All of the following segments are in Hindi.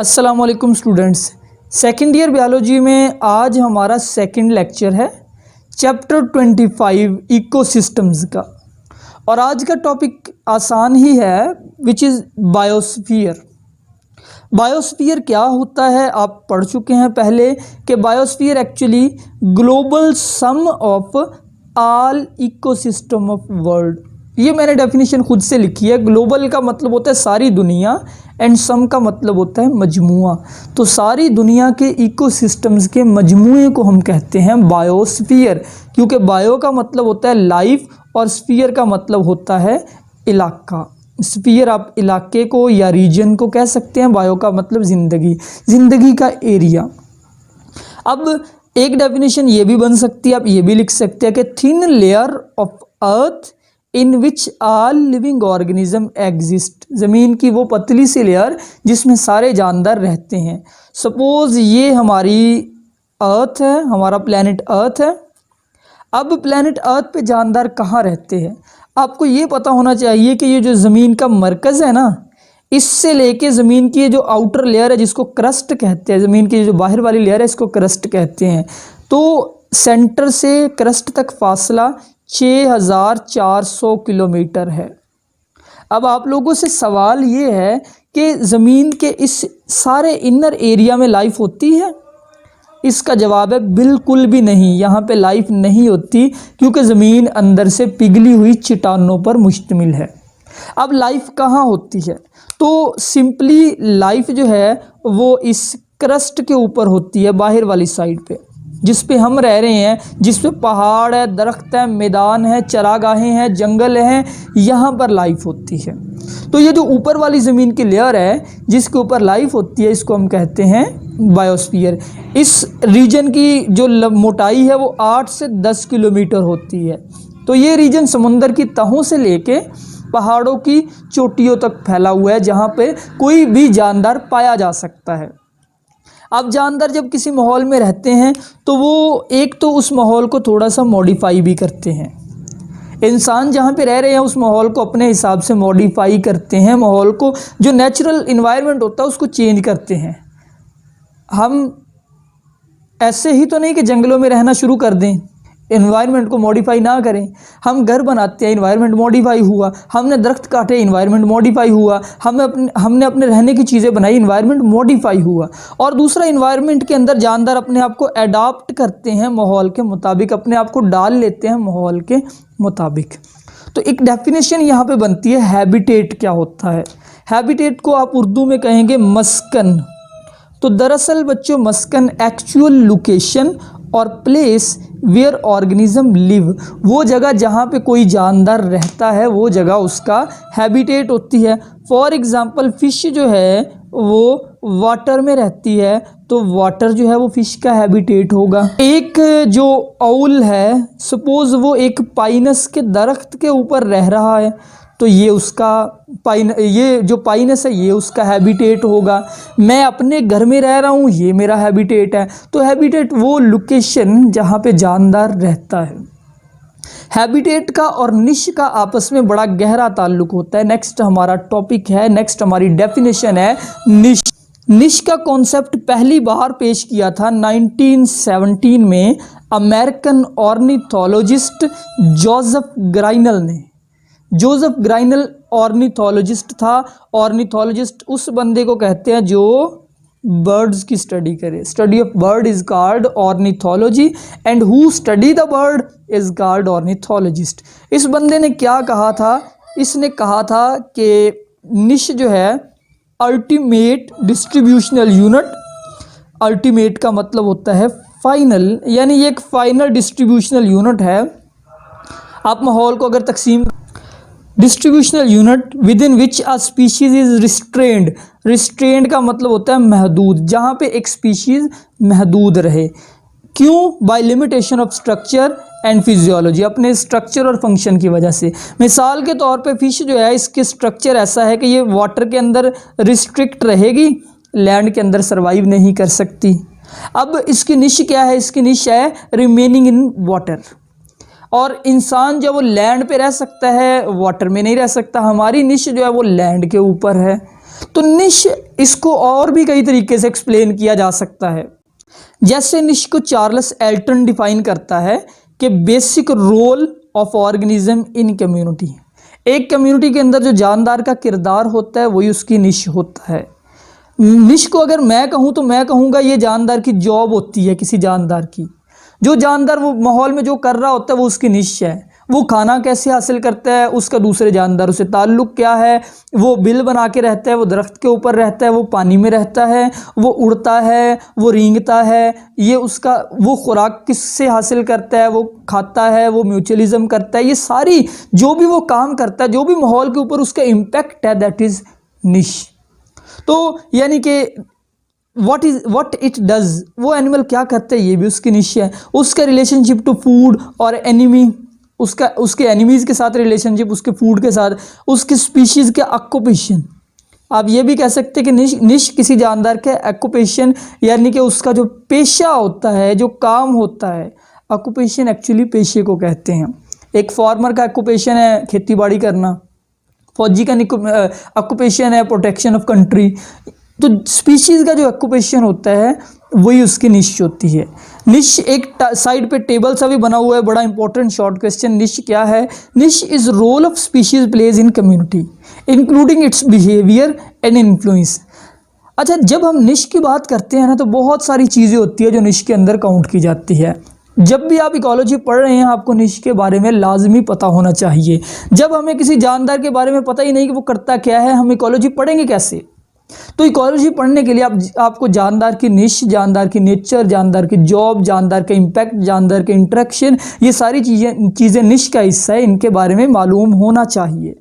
अस्सलाम वालेकुम स्टूडेंट्स। सेकेंड ईयर बायोलॉजी में आज हमारा सेकंड लेक्चर है चैप्टर 25 इकोसिस्टम्स का। और आज का टॉपिक आसान ही है विच इज़ बायोस्फीयर। बायोस्फीयर क्या होता है आप पढ़ चुके हैं पहले कि biosphere actually global sum of all ecosystem of world. ये मैंने डेफिनेशन खुद से लिखी है। ग्लोबल का मतलब होता है सारी दुनिया एंड सम का मतलब होता है मजमुआ। तो सारी दुनिया के इकोसिस्टम्स के मजमुए को हम कहते हैं बायोस्फीयर, क्योंकि बायो का मतलब होता है लाइफ और स्फीयर का मतलब होता है इलाका। स्फीयर आप इलाके को या रीजन को कह सकते हैं, बायो का मतलब ज़िंदगी, ज़िंदगी का एरिया। अब एक डेफिनेशन ये भी बन सकती है, आप ये भी लिख सकते हैं कि thin layer of earth in which all living organism exist. ज़मीन की वो पतली सी लेयर जिसमें सारे जानदार रहते हैं। सपोज़ ये हमारी अर्थ है, हमारा प्लैनेट अर्थ है। अब प्लैनेट अर्थ पे जानदार कहाँ रहते हैं? आपको ये पता होना चाहिए कि ये जो ज़मीन का मरकज़ है ना, इससे लेके ज़मीन की जो आउटर लेयर है जिसको क्रस्ट कहते हैं, ज़मीन की जो बाहर वाली लेयर है इसको क्रस्ट कहते हैं। तो सेंटर से क्रस्ट तक फासला 6400 किलोमीटर है। अब आप लोगों से सवाल ये है कि ज़मीन के इस सारे इनर एरिया में लाइफ होती है? इसका जवाब है बिल्कुल भी नहीं। यहाँ पे लाइफ नहीं होती क्योंकि ज़मीन अंदर से पिघली हुई चट्टानों पर मुश्तमिल है। अब लाइफ कहाँ होती है? तो सिंपली लाइफ जो है वो इस क्रस्ट के ऊपर होती है, बाहर वाली साइड पे, जिस पे हम रह रहे हैं, जिस पे पहाड़ है, दरख्त है, मैदान है, चरागाहें हैं, जंगल हैं, यहाँ पर लाइफ होती है। तो ये जो ऊपर वाली ज़मीन की लेयर है जिसके ऊपर लाइफ होती है, इसको हम कहते हैं बायोस्फीयर। इस रीजन की जो मोटाई है वो 8 से 10 किलोमीटर होती है। तो ये रीजन समुंदर की तहों से लेके पहाड़ों की चोटियों तक फैला हुआ है, जहाँ पे कोई भी जानदार पाया जा सकता है। अब जानदार जब किसी माहौल में रहते हैं तो वो एक तो उस माहौल को थोड़ा सा मॉडिफाई भी करते हैं। इंसान जहाँ पे रह रहे हैं उस माहौल को अपने हिसाब से मॉडिफाई करते हैं, माहौल को, जो नेचुरल इन्वायरमेंट होता है उसको चेंज करते हैं। हम ऐसे ही तो नहीं कि जंगलों में रहना शुरू कर दें, इन्वायरमेंट को मॉडिफाई ना करें। हम घर बनाते हैं, इन्वायरमेंट मॉडिफाई हुआ। हमने दरख्त काटे, इन्वायरमेंट मॉडिफाई हुआ। हमने अपने रहने की चीज़ें बनाई, इन्वायरमेंट मॉडिफाई हुआ। और दूसरा, इन्वायरमेंट के अंदर जानदार अपने आप को अडॉप्ट करते हैं माहौल के मुताबिक, अपने आप को डाल लेते हैं माहौल के मुताबिक। तो एक डेफिनेशन यहाँ पे बनती है हैबिटेट क्या होता है। हैबिटेट को आप उर्दू में कहेंगे मस्कन। तो दरअसल बच्चों मस्कन एक्चुअल लोकेशन और प्लेस वेयर ऑर्गेनिज्म लिव, वो जगह जहाँ पे कोई जानदार रहता है वो जगह उसका हैबिटेट होती है। फॉर एग्ज़ाम्पल फ़िश जो है वो वाटर में रहती है, तो वाटर जो है वो फ़िश का हैबिटेट होगा। एक जो आउल है, सपोज़ वो एक पाइनस के दरख्त के ऊपर रह रहा है, तो ये उसका ये जो पाइनस है ये उसका हैबिटेट होगा। मैं अपने घर में रह रहा हूँ, ये मेरा हैबिटेट है। तो हैबिटेट वो लोकेशन जहाँ पे जानदार रहता है। हैबिटेट का और निश का आपस में बड़ा गहरा ताल्लुक होता है। नेक्स्ट हमारा टॉपिक है, नेक्स्ट हमारी डेफिनेशन है निश। निश का कॉन्सेप्ट पहली बार पेश किया था 1917 में अमेरिकन ऑर्निथोलॉजिस्ट जोसेफ ग्राइनल ने। जोसेफ ग्राइनल ऑर्निथोलॉजिस्ट था। ऑर्निथोलॉजिस्ट उस बंदे को कहते हैं जो बर्ड्स की स्टडी करे। Study of bird is called ornithology and who study the bird is called ornithologist. इस बंदे ने क्या कहा था? इसने कहा था कि निश जो है अल्टीमेट डिस्ट्रीब्यूशनल यूनिट। अल्टीमेट का मतलब होता है फाइनल, यानी ये एक फाइनल डिस्ट्रीब्यूशनल यूनिट है। आप माहौल को अगर तकसीम, distributional unit with in which a species is restrained. Restrained का मतलब होता है महदूद, जहाँ पे एक स्पीशीज महदूद रहे। क्यों? By limitation of structure and physiology, अपने स्ट्रक्चर और फंक्शन की वजह से। मिसाल के तौर पे फ़िश जो है इसके स्ट्रक्चर ऐसा है कि ये वाटर के अंदर रिस्ट्रिक्ट रहेगी, लैंड के अंदर सर्वाइव नहीं कर सकती। अब इसकी निश क्या है? इसकी निश है रिमेनिंग इन वाटर। और इंसान जो वो लैंड पे रह सकता है, वाटर में नहीं रह सकता। हमारी निश जो है वो लैंड के ऊपर है। तो निश इसको और भी कई तरीके से एक्सप्लेन किया जा सकता है। जैसे निश को चार्ल्स एल्टन डिफाइन करता है कि basic role of organism in community, एक कम्युनिटी के अंदर जो जानदार का किरदार होता है वही उसकी निश होता है। निश को अगर मैं कहूँ तो मैं कहूँगा ये जानदार की जॉब होती है, किसी जानदार की, जो जानदार वो माहौल में जो कर रहा होता है वो उसकी निश है। वो खाना कैसे हासिल करता है, उसका दूसरे जानदारों से ताल्लुक़ क्या है, वो बिल बना के रहता है, वो दरख्त के ऊपर रहता है, वो पानी में रहता है, वो उड़ता है, वो रेंगता है, ये उसका वो खुराक किससे हासिल करता है, वो खाता है, वो म्यूचुअलिज्म करता है, ये सारी जो भी वो काम करता है, जो भी माहौल के ऊपर उसका इम्पैक्ट है, दैट इज़ निश। तो यानी कि व्हाट इट डज, वो एनिमल क्या करता है ये भी उसकी निश है। उसका रिलेशनशिप टू फूड और एनिमी, उसके एनिमीज़ के साथ रिलेशनशिप, उसके फूड के साथ, उसकी स्पीशीज़ के ऑक्यूपेशन। आप ये भी कह सकते हैं कि निश किसी जानदार के ऑक्यूपेशन यानी कि उसका जो पेशा होता है, जो काम होता है। ऑक्यूपेशन एक्चुअली पेशे को कहते हैं। एक फार्मर का ऑक्यूपेशन है खेती बाड़ी करना, फौजी का ऑक्यूपेशन है प्रोटेक्शन ऑफ कंट्री। तो स्पीशीज़ का जो ऑक्यूपेशन होता है वही उसकी निश होती है। निश एक साइड पे टेबल सा भी बना हुआ है, बड़ा इंपॉर्टेंट शॉर्ट क्वेश्चन। निश क्या है? Niche is role of species plays in community including its behaviour and influence. अच्छा, जब हम निश की बात करते हैं ना तो बहुत सारी चीज़ें होती है जो निश के अंदर काउंट की जाती है। जब भी आप इकोलॉजी पढ़ रहे हैं आपको निश के बारे में लाजमी पता होना चाहिए। जब हमें किसी जानदार के बारे में पता ही नहीं कि वो करता क्या है, हम इकोलॉजी पढ़ेंगे कैसे? तो इकोलॉजी पढ़ने के लिए आपको जानदार की निश, जानदार की नेचर, जानदार की जॉब, जानदार का इम्पैक्ट, जानदार के इंटरेक्शन, ये सारी चीज़ें निश का हिस्सा है, इनके बारे में मालूम होना चाहिए।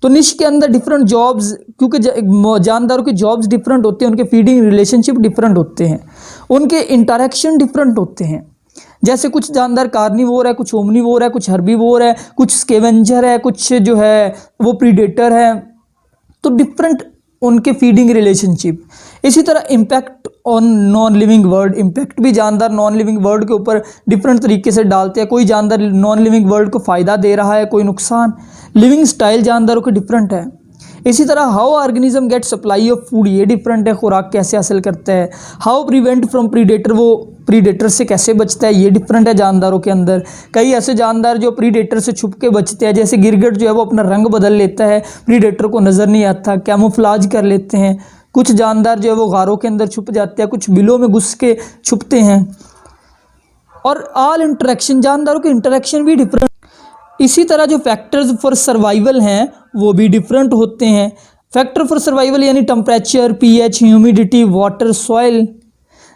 तो निश के अंदर डिफरेंट जॉब्स, क्योंकि जानदारों की जॉब्स डिफरेंट होते हैं, उनके फीडिंग रिलेशनशिप डिफरेंट होते हैं, उनके इंटरेक्शन डिफरेंट होते हैं। जैसे कुछ जानदार कार्निवोर है, कुछ ओमनिवोर है, कुछ हर्बीवोर है, कुछ स्केवेंजर है, कुछ जो है वो प्रीडेटर है। तो डिफरेंट उनके फीडिंग रिलेशनशिप। इसी तरह impact on non living world, impact भी जानदार नॉन लिविंग वर्ल्ड के ऊपर डिफरेंट तरीके से डालते हैं। कोई जानदार नॉन लिविंग वर्ल्ड को फ़ायदा दे रहा है, कोई नुकसान। लिविंग स्टाइल जानदारों के डिफरेंट है। इसी तरह how organism gate supply of food, ये डिफरेंट है, खुराक कैसे हासिल करता है। हाउ प्रिवेंट फ्रॉम प्रीडेटर, वो प्रीडेटर से कैसे बचता है, ये डिफरेंट है जानदारों के अंदर। कई ऐसे जानदार जो प्रीडेटर से छुप के बचते हैं, जैसे गिरगिट जो है वो अपना रंग बदल लेता है, प्रीडेटर को नज़र नहीं आता, कैमोफ्लाज कर लेते हैं। कुछ जानदार जो है वो गारों के अंदर छुप जाते हैं, कुछ बिलों में घुस के छुपते हैं। और ऑल इंटरेक्शन, जानदारों के इंटरेक्शन भी डिफरेंट। इसी तरह जो फैक्टर्स फॉर सर्वाइवल हैं वो भी डिफरेंट होते हैं। फैक्टर फॉर सर्वाइवल यानी temperature, pH, humidity, water, soil.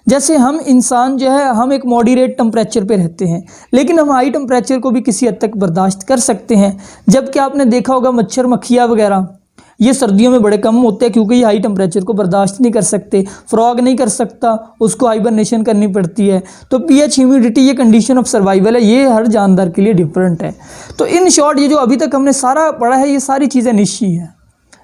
जैसे हम इंसान जो है हम एक मॉडरेट टेम्परेचर पे रहते हैं, लेकिन हम हाई टेम्परेचर को भी किसी हद तक बर्दाश्त कर सकते हैं। जबकि आपने देखा होगा मच्छर, मक्खियाँ वगैरह ये सर्दियों में बड़े कम होते हैं क्योंकि ये हाई टेम्परेचर को बर्दाश्त नहीं कर सकते। फ्रॉग नहीं कर सकता, उसको हाइबरनेशन करनी पड़ती है। तो पीएच, ह्यूमिडिटी, ये कंडीशन ऑफ सर्वाइवल है, ये हर जानदार के लिए डिफरेंट है। तो इन शॉर्ट ये जो अभी तक हमने सारा पढ़ा है ये सारी चीज़ें निश ही है।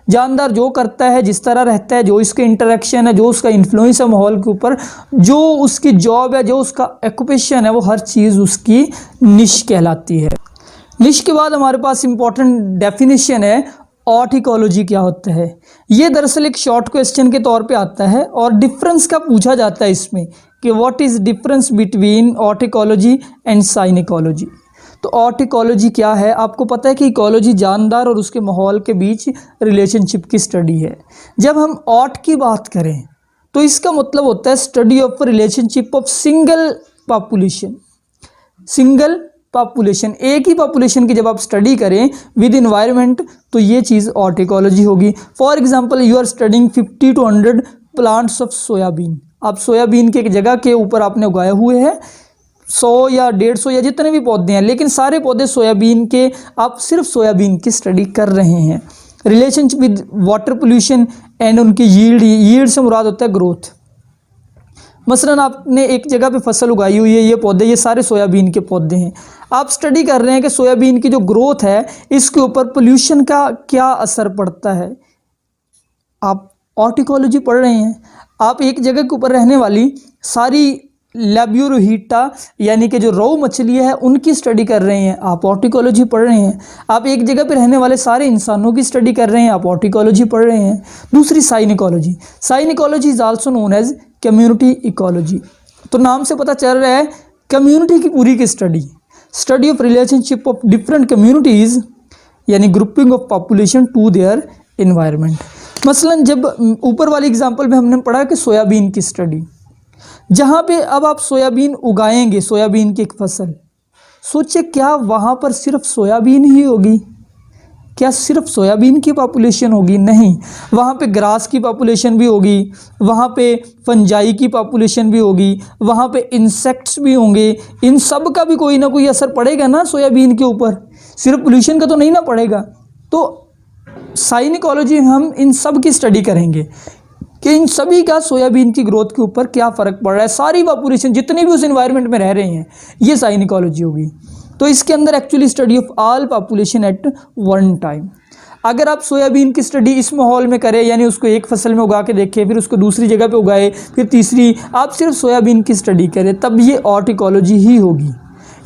जानदार जो करता है, जिस तरह रहता है, जो इसके इंटरेक्शन है, जो उसका इन्फ्लुएंस है माहौल के ऊपर, जो उसकी जॉब है, जो उसका ऑक्यूपेशन है, वो हर चीज़ उसकी निश कहलाती है। निश के बाद हमारे पास इंपॉर्टेंट डेफिनेशन है ऑर्टिकोलॉजी क्या होता है। ये दरअसल एक शॉर्ट क्वेश्चन के तौर पे आता है और डिफरेंस का पूछा जाता है इसमें कि what is difference between autecology and synecology. तो ऑर्टिकोलॉजी क्या है? आपको पता है कि इकोलॉजी जानदार और उसके माहौल के बीच रिलेशनशिप की स्टडी है। जब हम ऑट की बात करें तो इसका मतलब होता है study of relationship of single population. Single population, एक ही पॉपुलेशन की जब आप स्टडी करें विद इन्वायरमेंट तो ये चीज़ ऑर्टिकोलॉजी होगी। For example you are studying 50 to 100 plants of soybean. आप सोयाबीन के एक जगह के ऊपर आपने उगाए हुए हैं 100 या 150 या जितने भी पौधे हैं, लेकिन सारे पौधे सोयाबीन के, आप सिर्फ सोयाबीन की स्टडी कर रहे हैं। Relationship with water pollution and उनकी यील्ड से मुराद होता है ग्रोथ। मसलन आपने एक जगह पे फसल उगाई हुई है, ये पौधे, ये सारे सोयाबीन के पौधे हैं। आप स्टडी कर रहे हैं कि सोयाबीन की जो ग्रोथ है इसके ऊपर पोल्यूशन का क्या असर पड़ता है। आप ऑर्टिकोलॉजी पढ़ रहे हैं। आप एक जगह के ऊपर रहने वाली सारी लैब्यूरोहीटा यानी कि जो रोहू मछली है उनकी स्टडी कर रहे हैं, आप हॉर्टिकोलॉजी पढ़ रहे हैं। आप एक जगह पे रहने वाले सारे इंसानों की स्टडी कर रहे हैं, आप हॉर्टिकोलॉजी पढ़ रहे हैं। दूसरी synecology, synecology is also known as community ecology. तो नाम से पता चल रहा है कम्युनिटी की पूरी की study of relationship of different communities यानी grouping of population to their environment. मसलन जब ऊपर वाली एग्जांपल में हमने पढ़ा कि सोयाबीन की स्टडी, जहाँ पे अब आप सोयाबीन उगाएंगे, सोयाबीन की एक फसल, सोचिए क्या वहाँ पर सिर्फ सोयाबीन ही होगी? क्या सिर्फ सोयाबीन की पॉपुलेशन होगी? नहीं, वहाँ पे ग्रास की पॉपुलेशन भी होगी, वहाँ पे फंजाई की पॉपुलेशन भी होगी, वहाँ पे इंसेक्ट्स भी होंगे। इन सब का भी कोई ना कोई असर पड़ेगा ना सोयाबीन के ऊपर, सिर्फ पोल्यूशन का तो नहीं ना पड़ेगा। तो साइनिकोलॉजी में हम इन सब की स्टडी करेंगे कि इन सभी का सोयाबीन की ग्रोथ के ऊपर क्या फ़र्क पड़ रहा है। सारी पॉपुलेशन जितनी भी उस एनवायरनमेंट में रह रहे हैं, ये साइनिकोलॉजी होगी। तो इसके अंदर actually study of all population at one time. अगर आप सोयाबीन की स्टडी इस माहौल में करें, यानी उसको एक फसल में उगा के देखें, फिर उसको दूसरी जगह पे उगाए, फिर तीसरी, आप सिर्फ सोयाबीन की स्टडी करें, तब ये हॉर्टिकोलॉजी ही होगी।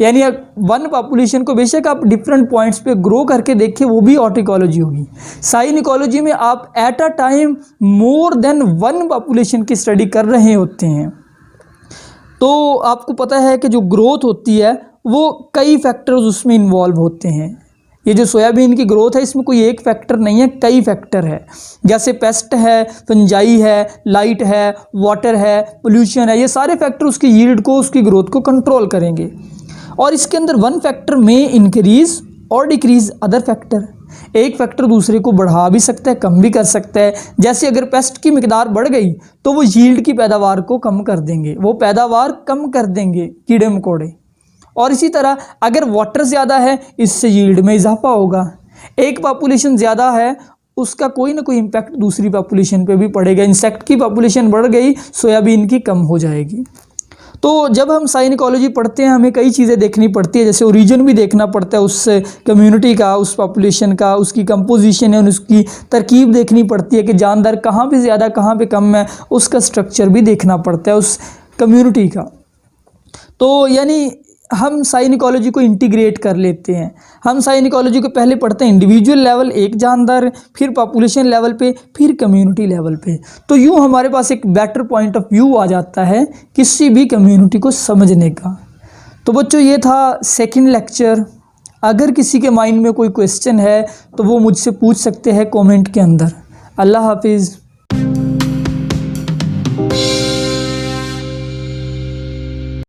यानी वन पॉपुलेशन को बेशक आप डिफरेंट पॉइंट्स पे ग्रो करके देखें, वो भी हॉर्टिकोलॉजी होगी। साइनिकोलॉजी में आप at a time more than one population की स्टडी कर रहे होते हैं। तो आपको पता है कि जो ग्रोथ होती है वो कई फैक्टर्स उसमें इन्वॉल्व होते हैं। ये जो सोयाबीन की ग्रोथ है इसमें कोई एक फैक्टर नहीं है, कई फैक्टर है। जैसे पेस्ट है, फंजाई है, लाइट है, वाटर है, पोल्यूशन है, ये सारे फैक्टर उसकी यील्ड को, उसकी ग्रोथ को कंट्रोल करेंगे। और इसके अंदर वन फैक्टर में इंक्रीज और डिक्रीज अदर फैक्टर, एक फैक्टर दूसरे को बढ़ा भी सकता है, कम भी कर सकता है। जैसे अगर पेस्ट की मिकदार बढ़ गई तो वो यील्ड की पैदावार को कम कर देंगे, वो पैदावार कम कर देंगे कीड़े मकोड़े। और इसी तरह अगर वाटर ज़्यादा है, इससे यील्ड में इजाफा होगा। एक पॉपुलेशन ज़्यादा है, उसका कोई ना कोई इम्पैक्ट दूसरी पॉपुलेशन पे भी पड़ेगा। इंसेक्ट की पॉपुलेशन बढ़ गई, सोयाबीन की कम हो जाएगी। तो जब हम साइनिकोलॉजी पढ़ते हैं हमें कई चीज़ें देखनी पड़ती है, जैसे ओरिजिन भी देखना पड़ता है उस कम्युनिटी का, उस पॉपुलेशन का, उसकी कंपोजिशन है, उसकी तरकीब देखनी पड़ती है कि जानदार कहाँ पे ज़्यादा कहाँ पे कम है, उसका स्ट्रक्चर भी देखना पड़ता है उस कम्युनिटी का। तो यानी हम साइनिकोलॉजी को इंटीग्रेट कर लेते हैं। हम साइनिकोलॉजी को पहले पढ़ते हैं इंडिविजुअल लेवल, एक जानदार, फिर पॉपुलेशन लेवल पे, फिर कम्युनिटी लेवल पे। तो यूँ हमारे पास एक बेटर पॉइंट ऑफ व्यू आ जाता है किसी भी कम्युनिटी को समझने का। तो बच्चों ये था सेकंड लेक्चर। अगर किसी के माइंड में कोई क्वेश्चन है तो वो मुझसे पूछ सकते हैं कमेंट के अंदर। अल्लाह हाफिज़।